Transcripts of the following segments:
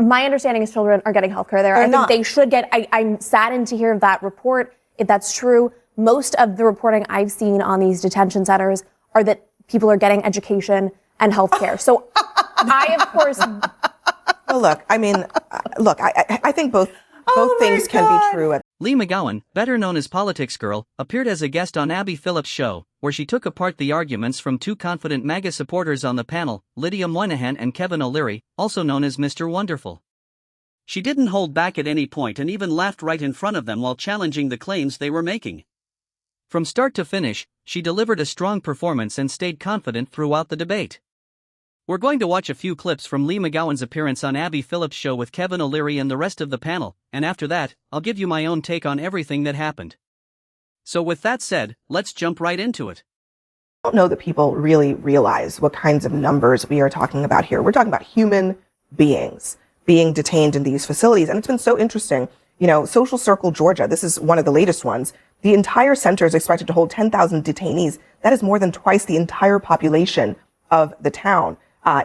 My understanding is children are getting healthcare there. I think they should get, I'm saddened to hear that report. If that's true, most of the reporting I've seen on these detention centers are that people are getting education and healthcare. So I, of course... Well, look, I mean, I think both things can be true. Leigh McGowan, better known as Politics Girl, appeared as a guest on Abby Phillips' show, where she took apart the arguments from two confident MAGA supporters on the panel, Lydia Moynihan and Kevin O'Leary, also known as Mr. Wonderful. She didn't hold back at any point and even laughed right in front of them while challenging the claims they were making. From start to finish, she delivered a strong performance and stayed confident throughout the debate. We're going to watch a few clips from Leigh McGowan's appearance on Abby Phillips' show with Kevin O'Leary and the rest of the panel, and after that, I'll give you my own take on everything that happened. So with that said, let's jump right into it. I don't know that people really realize what kinds of numbers we are talking about here. We're talking about human beings being detained in these facilities, and it's been so interesting. You know, Social Circle, Georgia, this is one of the latest ones. The entire center is expected to hold 10,000 detainees. That is more than twice the entire population of the town.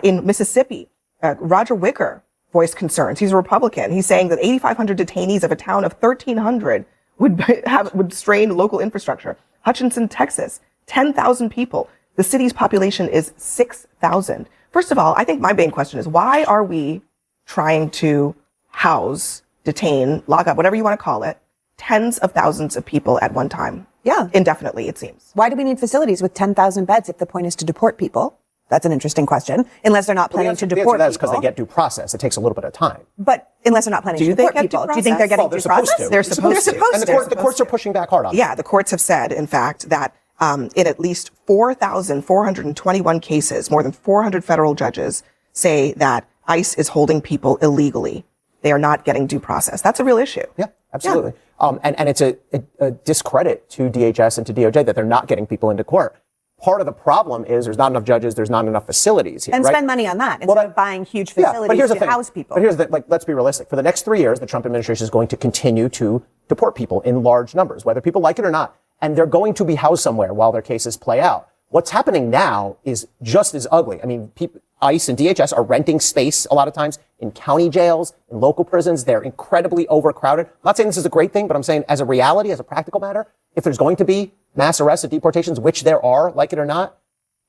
In Mississippi, Roger Wicker voiced concerns. He's a Republican. He's saying that 8,500 detainees of a town of 1,300 would strain local infrastructure. Hutchinson, Texas, 10,000 people. The city's population is 6,000. First of all, I think my main question is, why are we trying to house, detain, lock up, whatever you want to call it, tens of thousands of people at one time? Yeah. Indefinitely, it seems. Why do we need facilities with 10,000 beds if the point is to deport people? That's an interesting question. Unless they're not planning to deport people. That is because they get due process. It takes a little bit of time. But unless they're not planning to deport people, do you think they're getting due process? They're supposed to. And the courts are pushing back hard on that. Yeah, the courts have said, in fact, that in at least 4,421 cases, more than 400 federal judges say that ICE is holding people illegally. They are not getting due process. That's a real issue. Yeah, absolutely. Yeah. And it's a discredit to DHS and to DOJ that they're not getting people into court. Part of the problem is there's not enough judges, there's not enough facilities here, and spend money on that instead of buying huge facilities to house people. But here's the thing, let's be realistic. For the next 3 years, the Trump administration is going to continue to deport people in large numbers, whether people like it or not. And they're going to be housed somewhere while their cases play out. What's happening now is just as ugly. I mean, ICE and DHS are renting space a lot of times in county jails, in local prisons. They're incredibly overcrowded. I'm not saying this is a great thing, but I'm saying as a reality, as a practical matter, if there's going to be mass arrests and deportations, which there are, like it or not,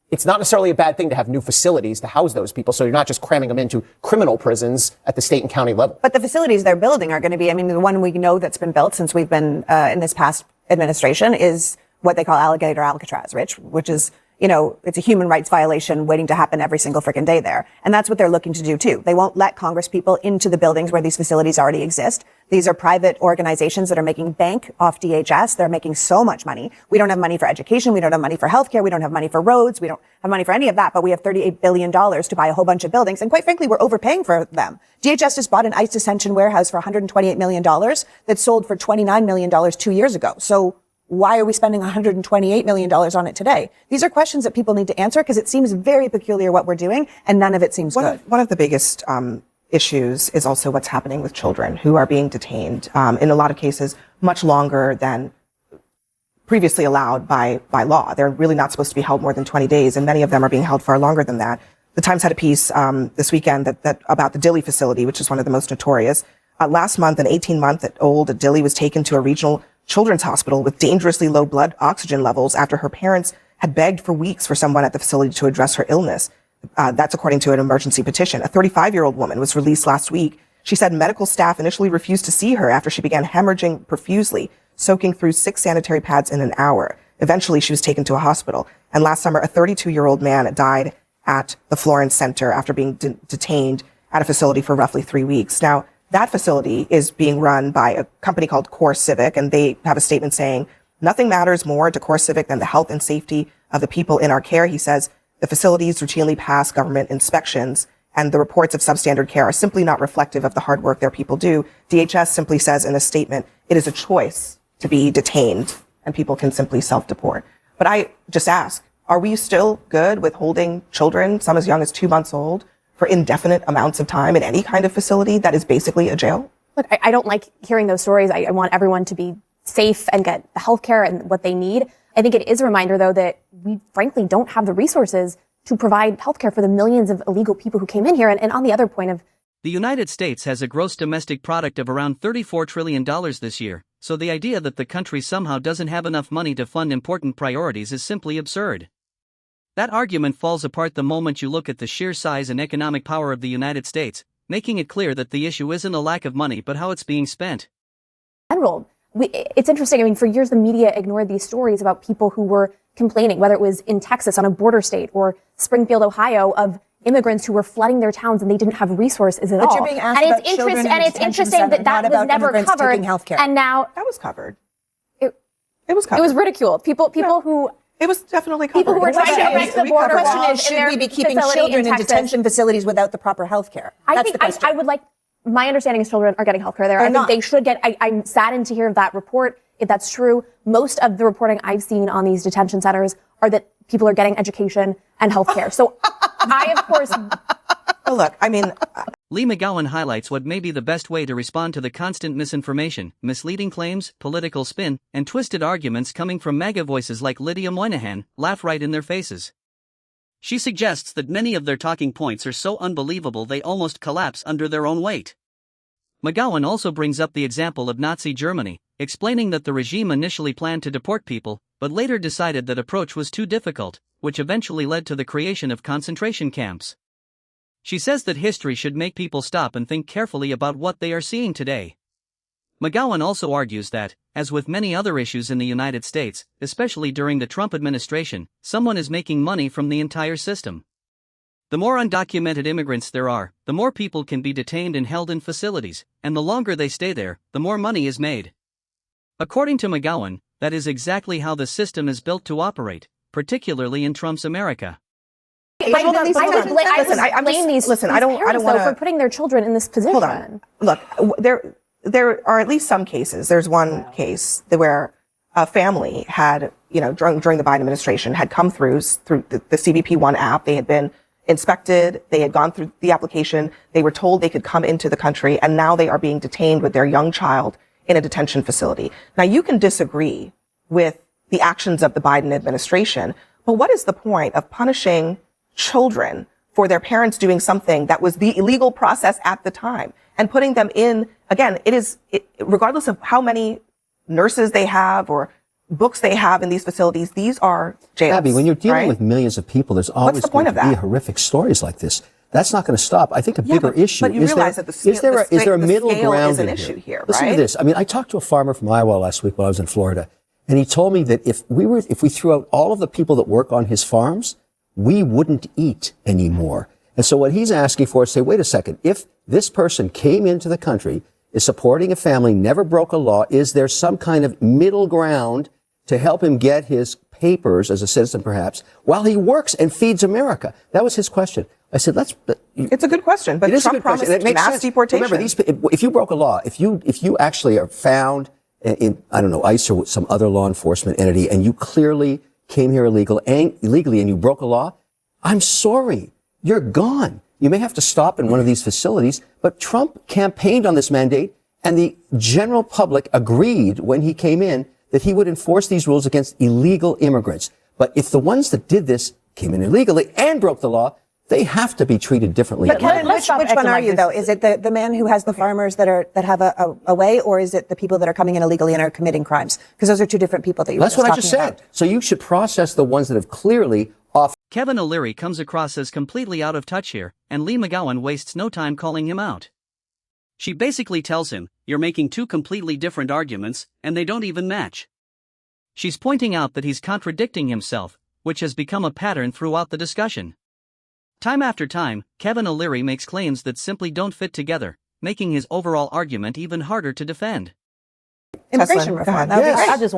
it's not necessarily a bad thing to have new facilities to house those people. So you're not just cramming them into criminal prisons at the state and county level. But the facilities they're building are going to be, I mean, the one we know that's been built since we've been in this past administration is what they call Alligator Alcatraz, Rich, which is, you know, it's a human rights violation waiting to happen every single freaking day there. And that's what they're looking to do too. They won't let Congress people into the buildings where these facilities already exist. These are private organizations that are making bank off DHS. They're making so much money. We don't have money for education. We don't have money for healthcare. We don't have money for roads. We don't have money for any of that, but we have $38 billion to buy a whole bunch of buildings. And quite frankly, we're overpaying for them. DHS just bought an ICE detention warehouse for $128 million that sold for $29 million 2 years ago. So why are we spending $128 million on it today? These are questions that people need to answer because it seems very peculiar what we're doing, and none of it seems good. One of the biggest issues is also what's happening with children who are being detained, in a lot of cases, much longer than previously allowed by law. They're really not supposed to be held more than 20 days, and many of them are being held far longer than that. The Times had a piece this weekend that about the Dilley facility, which is one of the most notorious. Last month, an 18-month-old Dilley was taken to a regional children's hospital with dangerously low blood oxygen levels after her parents had begged for weeks for someone at the facility to address her illness. That's according to an emergency petition. A 35-year-old woman was released last week. She said medical staff initially refused to see her after she began hemorrhaging profusely, soaking through 6 sanitary pads in an hour. Eventually, she was taken to a hospital. And last summer, a 32-year-old man died at the Florence Center after being detained at a facility for roughly 3 weeks. Now, that facility is being run by a company called Core Civic, and they have a statement saying, nothing matters more to Core Civic than the health and safety of the people in our care. He says the facilities routinely pass government inspections, and the reports of substandard care are simply not reflective of the hard work their people do. DHS simply says in a statement, it is a choice to be detained, and people can simply self-deport. But I just ask, are we still good with holding children, some as young as 2 months old, for indefinite amounts of time in any kind of facility that is basically a jail? Look, I don't like hearing those stories. I want everyone to be safe and get the healthcare and what they need. I think it is a reminder, though, that we frankly don't have the resources to provide healthcare for the millions of illegal people who came in here. And on the other point of The United States has a gross domestic product of around $34 trillion this year, so the idea that the country somehow doesn't have enough money to fund important priorities is simply absurd. That argument falls apart the moment you look at the sheer size and economic power of the United States, making it clear that the issue isn't a lack of money but how it's being spent. It's interesting. I mean, for years, the media ignored these stories about people who were complaining, whether it was in Texas on a border state or Springfield, Ohio, of immigrants who were flooding their towns and they didn't have resources at all. But you're being asked about children in a detention center, not about immigrants taking healthcare. And now that was covered. It was covered. It was ridiculed. People who. It was definitely covered. People who were trying to erect the border wall. The question is, should we be keeping children in detention facilities without the proper health care? I would like, my understanding is children are getting health care there. I think they should get, I'm saddened to hear that report. If that's true, most of the reporting I've seen on these detention centers are that people are getting education and health care. So I, of course. Well, look, I mean. Leigh McGowan highlights what may be the best way to respond to the constant misinformation, misleading claims, political spin, and twisted arguments coming from MAGA voices like Leigh McGowan, laugh right in their faces. She suggests that many of their talking points are so unbelievable they almost collapse under their own weight. McGowan also brings up the example of Nazi Germany, explaining that the regime initially planned to deport people, but later decided that approach was too difficult, which eventually led to the creation of concentration camps. She says that history should make people stop and think carefully about what they are seeing today. McGowan also argues that, as with many other issues in the United States, especially during the Trump administration, someone is making money from the entire system. The more undocumented immigrants there are, the more people can be detained and held in facilities, and the longer they stay there, the more money is made. According to McGowan, that is exactly how the system is built to operate, particularly in Trump's America. I would blame these parents for putting their children in this position. Hold on. Look, there are at least some cases. There's one case where a family had, during the Biden administration, had come through the CBP-1 app. They had been inspected. They had gone through the application. They were told they could come into the country, and now they are being detained with their young child in a detention facility. Now, you can disagree with the actions of the Biden administration, but what is the point of punishing children for their parents doing something that was the illegal process at the time and putting them in, again, regardless of how many nurses they have or books they have in these facilities, these are jails. Abby, when you're dealing with millions of people, there's always going to be horrific stories like this. That's not going to stop. I think a bigger issue is there a middle ground in here? Listen to this. I mean, I talked to a farmer from Iowa last week while I was in Florida, and he told me that if we threw out all of the people that work on his farms, we wouldn't eat anymore. And so what he's asking for is, say, wait a second, if this person came into the country, is supporting a family, never broke a law, is there some kind of middle ground to help him get his papers as a citizen, perhaps, while he works and feeds America? That was his question. I said, it's a good question, but Trump promised mass deportation. Remember, if you broke a law, if you actually are found in, I don't know, ICE or some other law enforcement entity, and you clearly came here illegally and you broke a law, I'm sorry, you're gone. You may have to stop in one of these facilities, but Trump campaigned on this mandate, and the general public agreed when he came in that he would enforce these rules against illegal immigrants. But if the ones that did this came in illegally and broke the law, they have to be treated differently. But which one are you, though? Is it the man who has the farmers that have a way, or is it the people that are coming in illegally and are committing crimes? Because those are two different people that you were just talking about. That's what I just said. So you should process the ones that have clearly off. Kevin O'Leary comes across as completely out of touch here, and Leigh McGowan wastes no time calling him out. She basically tells him, you're making two completely different arguments, and they don't even match. She's pointing out that he's contradicting himself, which has become a pattern throughout the discussion. Time after time, Kevin O'Leary makes claims that simply don't fit together, making his overall argument even harder to defend. Immigration reform. Yes. I just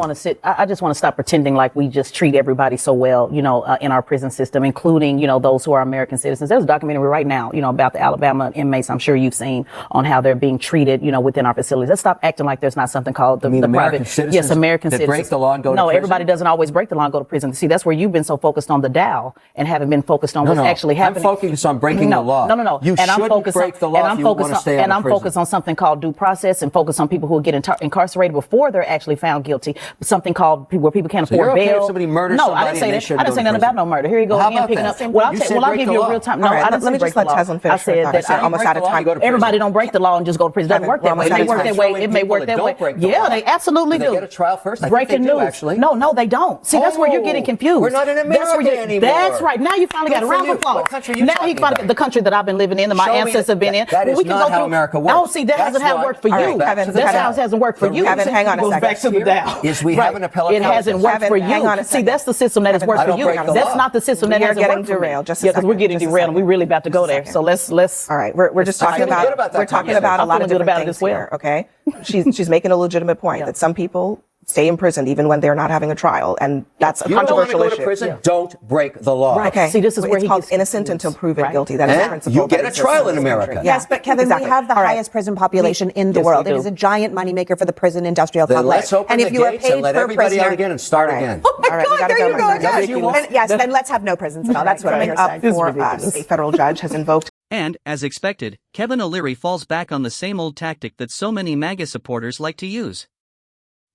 want to stop pretending like we just treat everybody so well, in our prison system, including, those who are American citizens. There's a documentary right now, about the Alabama inmates I'm sure you've seen on how they're being treated, within our facilities. Let's stop acting like there's not something called the American private. Citizens Yes, American that citizens. Break the law and go to prison? No, everybody doesn't always break the law and go to prison. See, that's where you've been so focused on the Dow and haven't been focused on what's actually happening. I'm focused on breaking the law. No. You shouldn't break the law if you want to stay on prison. I'm focused on something called due process and focused on people who get incarcerated before they're actually found guilty. Something called where people can't afford okay bail. If somebody murders no, somebody I didn't say that. I didn't say nothing prison. about no murder. Here you go again, picking up. Well, I'll give you a real time. No, I didn't let me just let Teslin finish. I said that I'm almost out of time. Everybody don't break the law and just go to prison. It doesn't work that way. It may work that way. It may work that way. Yeah, they absolutely do. They get a trial first. Breaking news. No, they don't. See, that's where you're getting confused. We're not in America anymore. That's right. Now you finally got a round of applause. Now he finally the country that I've been living in, that my ancestors have been in. That is not how America works. Oh, see, that hasn't worked for you. That's how it hasn't worked for you. Kevin, hang on a second. Back to the Dow. Is we have an appellate. It hasn't worked for you. See, that's the system that has worked for you. That's not the system that hasn't worked for me. Yeah, because we're getting derailed and we're really about to go there. So let's. All right, we're just talking about a lot of different things here. Okay, she's making a legitimate point that some people stay imprisoned even when they're not having a trial, and that's a controversial issue. You don't want to go to prison? Don't break the law. Right. Okay. See, this is where it's called innocent until proven guilty. That is the principle. You get a trial in America. Yes, but Kevin, we have the highest prison population in the world. It is a giant moneymaker for the prison industrial complex. Let's open the gates and let everybody out again and start again. Oh my God, there you go again. Yes, then let's have no prisons at all. That's what I'm saying. For us, a federal judge has invoked. And, as expected, Kevin O'Leary falls back on the same old tactic that so many MAGA supporters like to use.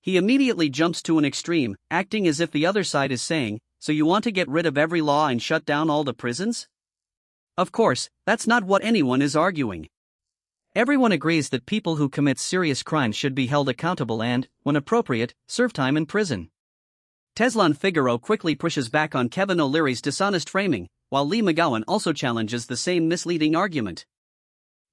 He immediately jumps to an extreme, acting as if the other side is saying, "So you want to get rid of every law and shut down all the prisons?" Of course, that's not what anyone is arguing. Everyone agrees that people who commit serious crimes should be held accountable and, when appropriate, serve time in prison. Teslin Figaro quickly pushes back on Kevin O'Leary's dishonest framing, while Leigh McGowan also challenges the same misleading argument.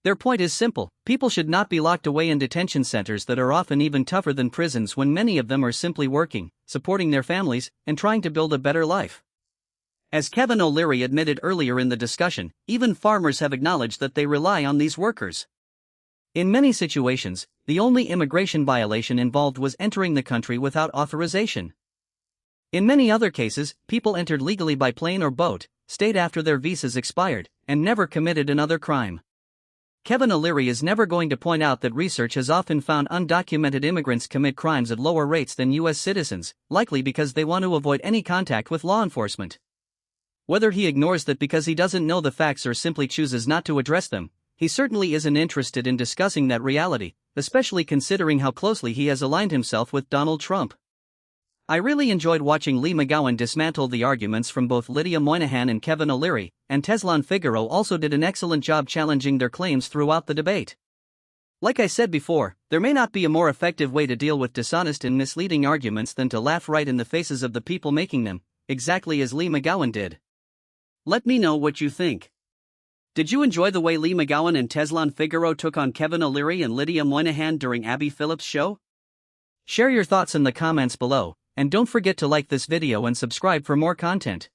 Their point is simple: people should not be locked away in detention centers that are often even tougher than prisons when many of them are simply working, supporting their families, and trying to build a better life. As Kevin O'Leary admitted earlier in the discussion, even farmers have acknowledged that they rely on these workers. In many situations, the only immigration violation involved was entering the country without authorization. In many other cases, people entered legally by plane or boat, stayed after their visas expired, and never committed another crime. Kevin O'Leary is never going to point out that research has often found undocumented immigrants commit crimes at lower rates than U.S. citizens, likely because they want to avoid any contact with law enforcement. Whether he ignores that because he doesn't know the facts or simply chooses not to address them, he certainly isn't interested in discussing that reality, especially considering how closely he has aligned himself with Donald Trump. I really enjoyed watching Leigh McGowan dismantle the arguments from both Lydia Moynihan and Kevin O'Leary, and Teslin Figaro also did an excellent job challenging their claims throughout the debate. Like I said before, there may not be a more effective way to deal with dishonest and misleading arguments than to laugh right in the faces of the people making them, exactly as Leigh McGowan did. Let me know what you think. Did you enjoy the way Leigh McGowan and Teslin Figaro took on Kevin O'Leary and Lydia Moynihan during Abby Phillips' show? Share your thoughts in the comments below. And don't forget to like this video and subscribe for more content.